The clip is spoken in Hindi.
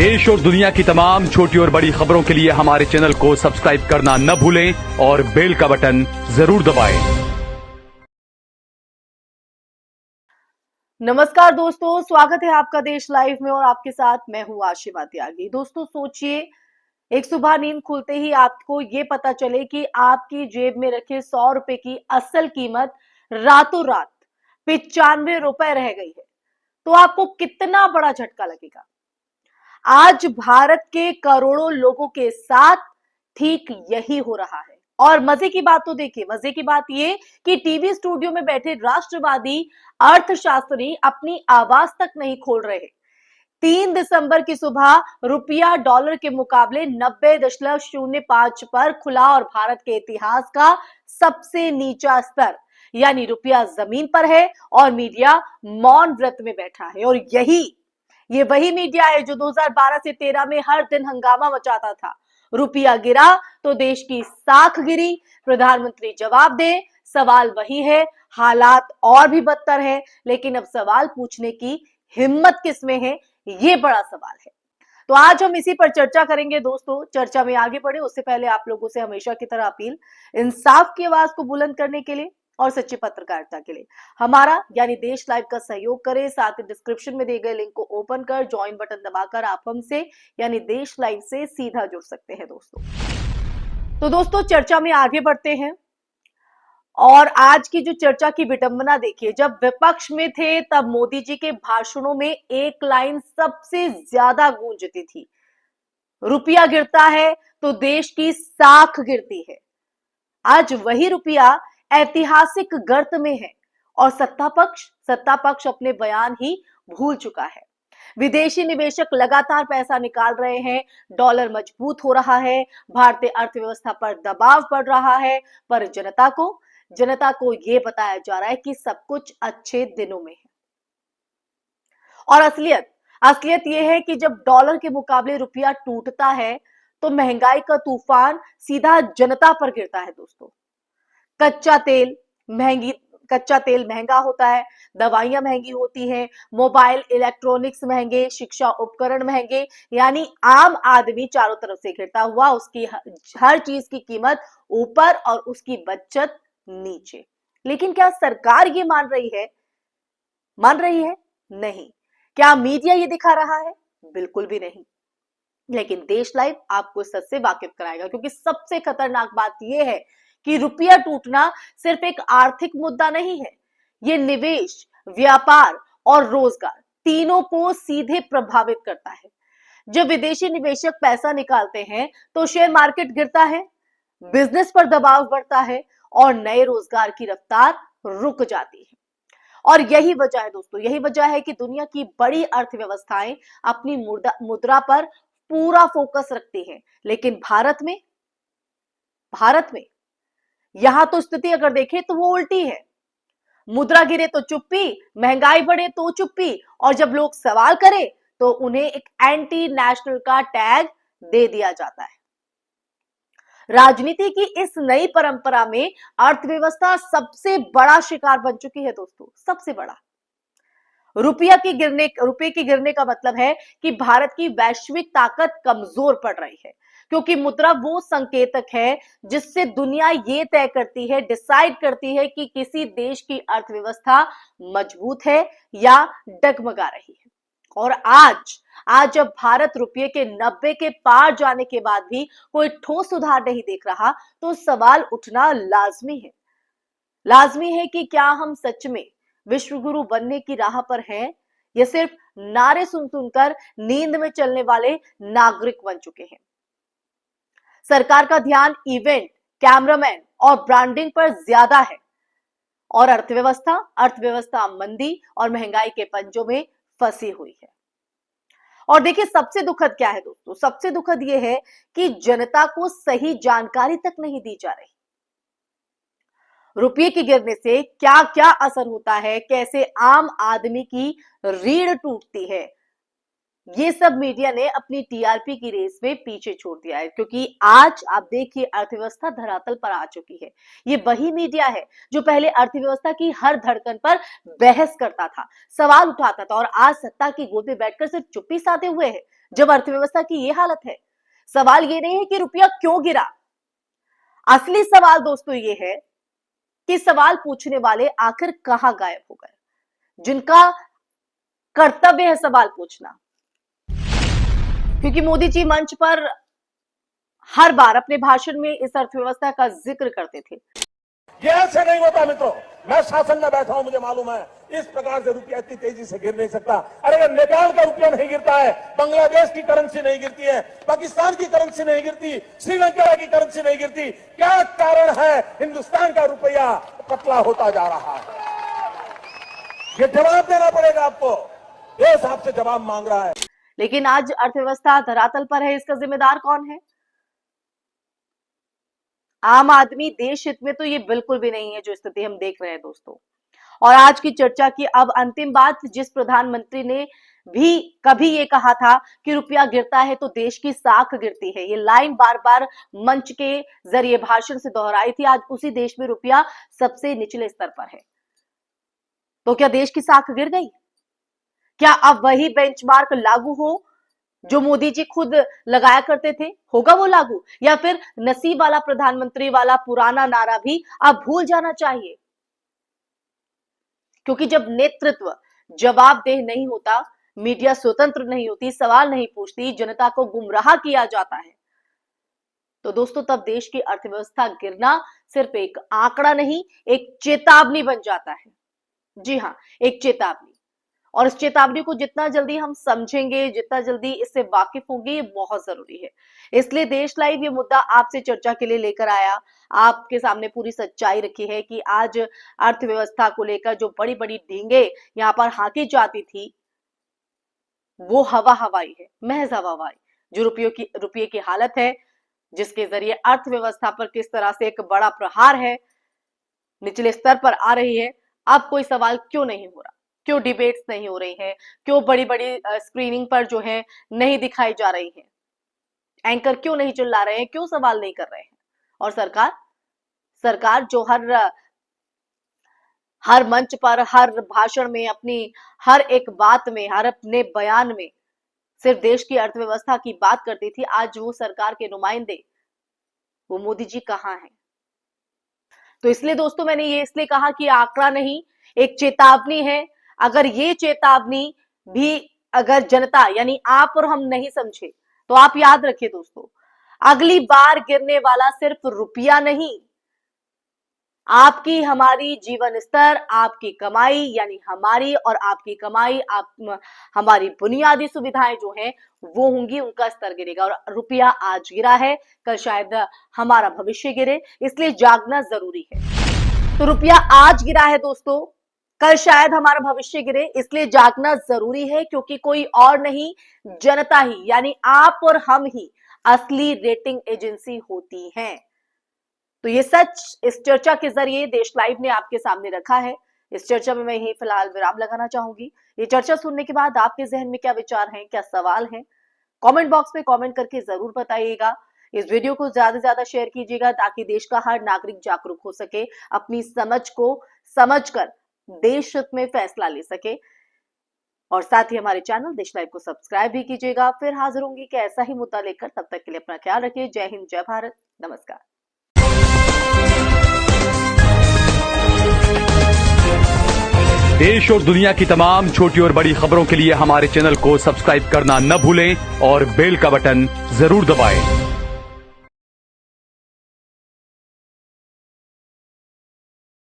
देश और दुनिया की तमाम छोटी और बड़ी खबरों के लिए हमारे चैनल को सब्सक्राइब करना न भूलें और बेल का बटन जरूर दबाएं। नमस्कार दोस्तों, स्वागत है आपका देश लाइव में और आपके साथ मैं हूं आशिमा त्यागी। दोस्तों सोचिए, एक सुबह नींद खुलते ही आपको ये पता चले कि आपकी जेब में रखे 100 रुपए की असल कीमत रातों रात 95 रुपए रह गई है, तो आपको कितना बड़ा झटका लगेगा। आज भारत के करोड़ों लोगों के साथ ठीक यही हो रहा है। और मजे की बात तो देखिए, मजे की बात ये कि टीवी स्टूडियो में बैठे राष्ट्रवादी अर्थशास्त्री अपनी आवाज तक नहीं खोल रहे। 3 दिसंबर की सुबह रुपया डॉलर के मुकाबले 90.05 पर खुला और भारत के इतिहास का सबसे नीचा स्तर, यानी रुपया जमीन पर है और मीडिया मौन व्रत में बैठा है। और ये वही मीडिया है जो 2012 से 13 में हर दिन हंगामा मचाता था। रुपया गिरा तो देश की साख गिरी, प्रधानमंत्री जवाब दे। सवाल वही है, हालात और भी बदतर है, लेकिन अब सवाल पूछने की हिम्मत किसमें है, ये बड़ा सवाल है। तो आज हम इसी पर चर्चा करेंगे दोस्तों। चर्चा में आगे बढ़े उससे पहले आप लोगों से हमेशा की तरह अपील, इंसाफ की आवाज को बुलंद करने के लिए और सच्ची पत्रकारिता के लिए हमारा यानी देश लाइव का सहयोग करें। साथ ही डिस्क्रिप्शन में दिए गए लिंक को ओपन कर ज्वाइन बटन दबाकर आप हमसे यानी देश लाइव से सीधा जुड़ सकते हैं दोस्तों। तो दोस्तों चर्चा में आगे बढ़ते हैं और आज की जो चर्चा की विडंबना देखिए, जब विपक्ष में थे तब मोदी जी के भाषणों में एक लाइन सबसे ज्यादा गूंजती थी, रुपया गिरता है तो देश की साख गिरती है। आज वही रुपया ऐतिहासिक गर्त में है और सत्ता पक्ष अपने बयान ही भूल चुका है। विदेशी निवेशक लगातार पैसा निकाल रहे हैं, डॉलर मजबूत हो रहा है, भारतीय अर्थव्यवस्था पर दबाव पड़ रहा है, पर जनता को यह बताया जा रहा है कि सब कुछ अच्छे दिनों में है। और असलियत यह है कि जब डॉलर के मुकाबले रुपया टूटता है तो महंगाई का तूफान सीधा जनता पर गिरता है दोस्तों। कच्चा तेल महंगा होता है, दवाइयां महंगी होती हैं, मोबाइल इलेक्ट्रॉनिक्स महंगे, शिक्षा उपकरण महंगे, यानी आम आदमी चारों तरफ से घिरता हुआ, उसकी हर चीज की कीमत ऊपर और उसकी बचत नीचे। लेकिन क्या सरकार ये मान रही है? नहीं। क्या मीडिया ये दिखा रहा है? बिल्कुल भी नहीं। लेकिन देश लाइव आपको सच से वाकिफ कराएगा, क्योंकि सबसे खतरनाक बात यह है कि रुपया टूटना सिर्फ एक आर्थिक मुद्दा नहीं है, ये निवेश, व्यापार और रोजगार तीनों को सीधे प्रभावित करता है। जब विदेशी निवेशक पैसा निकालते हैं तो शेयर मार्केट गिरता है, बिजनेस पर दबाव बढ़ता है और नए रोजगार की रफ्तार रुक जाती है। और यही वजह है दोस्तों, यही वजह है कि दुनिया की बड़ी अर्थव्यवस्थाएं अपनी मुद्रा पर पूरा फोकस रखती हैं, लेकिन भारत में यहां तो स्थिति अगर देखें तो वो उल्टी है। मुद्रा गिरे तो चुप्पी, महंगाई बढ़े तो चुप्पी, और जब लोग सवाल करें तो उन्हें एक एंटी नेशनल का टैग दे दिया जाता है। राजनीति की इस नई परंपरा में अर्थव्यवस्था सबसे बड़ा शिकार बन चुकी है दोस्तों, सबसे बड़ा। रुपये के गिरने का मतलब है कि भारत की वैश्विक ताकत कमजोर पड़ रही है, क्योंकि मुद्रा वो संकेतक है जिससे दुनिया ये तय करती है, डिसाइड करती है कि किसी देश की अर्थव्यवस्था मजबूत है या डगमगा रही है। और आज जब भारत रुपये के 90 के पार जाने के बाद भी कोई ठोस सुधार नहीं देख रहा, तो सवाल उठना लाजमी है कि क्या हम सच में विश्वगुरु बनने की राह पर हैं या सिर्फ नारे सुनकर नींद में चलने वाले नागरिक बन चुके हैं। सरकार का ध्यान इवेंट, कैमरामैन और ब्रांडिंग पर ज्यादा है और अर्थव्यवस्था मंदी और महंगाई के पंजों में फंसी हुई है। और देखिए सबसे दुखद क्या है दोस्तों, सबसे दुखद यह है कि जनता को सही जानकारी तक नहीं दी जा रही। रुपये के गिरने से क्या क्या असर होता है, कैसे आम आदमी की रीढ़ टूटती है, ये सब मीडिया ने अपनी टीआरपी की रेस में पीछे छोड़ दिया है। क्योंकि आज आप देखिए अर्थव्यवस्था धरातल पर आ चुकी है। ये वही मीडिया है जो पहले अर्थव्यवस्था की हर धड़कन पर बहस करता था, सवाल उठाता था, और आज सत्ता की गोद में बैठकर सिर्फ चुप्पी साधे हुए है। जब अर्थव्यवस्था की ये हालत है? सवाल ये नहीं है कि रुपया क्यों गिरा, असली सवाल दोस्तों ये है कि सवाल पूछने वाले आखिर कहां गायब हो गए, जिनका कर्तव्य है सवाल पूछना। क्योंकि मोदी जी मंच पर हर बार अपने भाषण में इस अर्थव्यवस्था का जिक्र करते थे। ये ऐसे नहीं होता मित्रों, मैं शासन में बैठा हूं, मुझे मालूम है इस प्रकार से रुपया इतनी तेजी से गिर नहीं सकता। अरे नेपाल का रुपया नहीं गिरता है, बांग्लादेश की करेंसी नहीं गिरती है, पाकिस्तान की करेंसी नहीं गिरती, श्रीलंका की करेंसी नहीं गिरती, क्या कारण है हिंदुस्तान का रुपया पतला होता जा रहा है? ये जवाब देना पड़ेगा आपको, देश आपसे जवाब मांग रहा है। लेकिन आज अर्थव्यवस्था धरातल पर है, इसका जिम्मेदार कौन है? आम आदमी, देश हित में तो ये बिल्कुल भी नहीं है जो स्थिति हम देख रहे हैं दोस्तों। और आज की चर्चा की अब अंतिम बात, जिस प्रधानमंत्री ने भी कभी ये कहा था कि रुपया गिरता है तो देश की साख गिरती है, ये लाइन बार बार मंच के जरिए भाषण से दोहराई थी। आज उसी देश में रुपया सबसे निचले स्तर पर है, तो क्या देश की साख गिर गई? क्या अब वही बेंचमार्क लागू हो जो मोदी जी खुद लगाया करते थे? होगा वो लागू, या फिर नसीब वाला प्रधानमंत्री वाला पुराना नारा भी अब भूल जाना चाहिए? क्योंकि जब नेतृत्व जवाबदेह नहीं होता, मीडिया स्वतंत्र नहीं होती, सवाल नहीं पूछती, जनता को गुमराह किया जाता है, तो दोस्तों तब देश की अर्थव्यवस्था गिरना सिर्फ एक आंकड़ा नहीं, एक चेतावनी बन जाता है। जी हाँ, एक चेतावनी। और इस चेतावनी को जितना जल्दी हम समझेंगे, जितना जल्दी इससे वाकिफ होंगे, ये बहुत जरूरी है। इसलिए देश लाइव ये मुद्दा आपसे चर्चा के लिए लेकर आया, आपके सामने पूरी सच्चाई रखी है कि आज अर्थव्यवस्था को लेकर जो बड़ी बड़ी ढींगे यहाँ पर हाकी जाती थी, वो हवा हवाई है, महज हवा हवाई। जो रुपये की हालत है, जिसके जरिए अर्थव्यवस्था पर किस तरह से एक बड़ा प्रहार है, निचले स्तर पर आ रही है। अब कोई सवाल क्यों नहीं हो रहा? क्यों डिबेट्स नहीं हो रही है? क्यों बड़ी बड़ी स्क्रीनिंग पर जो है नहीं दिखाई जा रही है? एंकर क्यों नहीं चिल्ला रहे हैं? क्यों सवाल नहीं कर रहे हैं? और सरकार जो हर मंच पर, हर भाषण में, अपनी हर एक बात में, हर अपने बयान में सिर्फ देश की अर्थव्यवस्था की बात करती थी, आज वो सरकार के नुमाइंदे, वो मोदी जी कहां हैं? तो इसलिए दोस्तों मैंने ये इसलिए कहा कि आंकड़ा नहीं, एक चेतावनी है। अगर ये चेतावनी भी अगर जनता यानी आप और हम नहीं समझे, तो आप याद रखिए दोस्तों, अगली बार गिरने वाला सिर्फ रुपया नहीं, आपकी हमारी जीवन स्तर, आपकी कमाई, यानी हमारी और आपकी कमाई, हमारी बुनियादी सुविधाएं जो हैं वो होंगी, उनका स्तर गिरेगा। और रुपया आज गिरा है, कल शायद हमारा भविष्य गिरे, इसलिए जागना जरूरी है। तो रुपया आज गिरा है दोस्तों, कल शायद हमारा भविष्य गिरे, इसलिए जागना जरूरी है। क्योंकि कोई और नहीं, जनता ही यानी आप और हम ही असली रेटिंग एजेंसी होती हैं। तो ये सच इस चर्चा के जरिए देश लाइव ने आपके सामने रखा है। इस चर्चा में मैं यही फिलहाल विराम लगाना चाहूंगी। ये चर्चा सुनने के बाद आपके जहन में क्या विचार हैं, क्या सवाल हैं, कमेंट बॉक्स में कमेंट करके जरूर बताइएगा। इस वीडियो को ज्यादा से ज्यादा शेयर कीजिएगा ताकि देश का हर नागरिक जागरूक हो सके, अपनी समझ को समझकर देश हित में फैसला ले सके। और साथ ही हमारे चैनल देश लाइव को सब्सक्राइब भी कीजिएगा। फिर हाजिर होंगी कि ऐसा ही मुद्दा लेकर, तब तक के लिए अपना ख्याल रखिए। जय हिंद, जय भारत, नमस्कार। देश और दुनिया की तमाम छोटी और बड़ी खबरों के लिए हमारे चैनल को सब्सक्राइब करना न भूलें और बेल का बटन जरूर दबाएं।